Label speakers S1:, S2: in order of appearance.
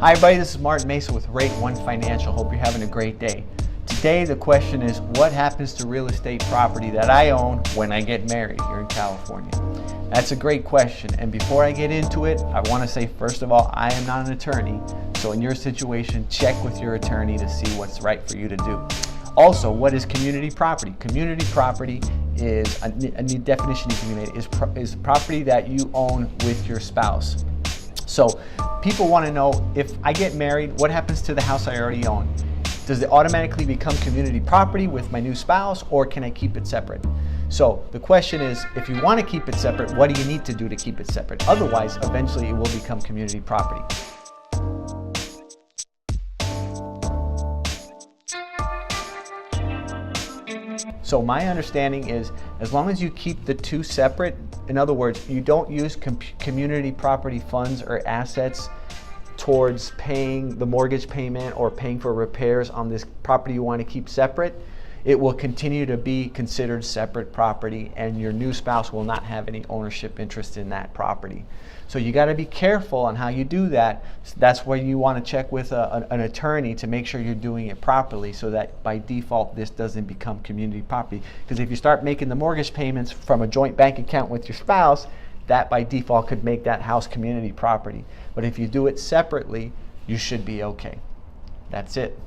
S1: Hi everybody, this is Martin Mesa with Rate 1 Financial. Hope you're having a great day. Today the question is, what happens to real estate property that I own when I get married here in California? That's a great question, and before I get into it, I want to say first of all, I am not an attorney, so in your situation, check with your attorney to see what's right for you to do. Also, what is community property? Community property is, a new definition you can be made, is property that you own with your spouse. So people want to know, if I get married, what happens to the house I already own? Does it automatically become community property with my new spouse, or can I keep it separate? So the question is, if you want to keep it separate, what do you need to do to keep it separate? Otherwise, eventually it will become community property. So my understanding is, as long as you keep the two separate, in other words, you don't use community property funds or assets towards paying the mortgage payment or paying for repairs on this property you want to keep separate, it will continue to be considered separate property, and your new spouse will not have any ownership interest in that property. So you got to be careful on how you do that. That's where you want to check with an attorney to make sure you're doing it properly, so that by default this doesn't become community property. Because if you start making the mortgage payments from a joint bank account with your spouse, that by default could make that house community property. But if you do it separately, you should be okay. That's it.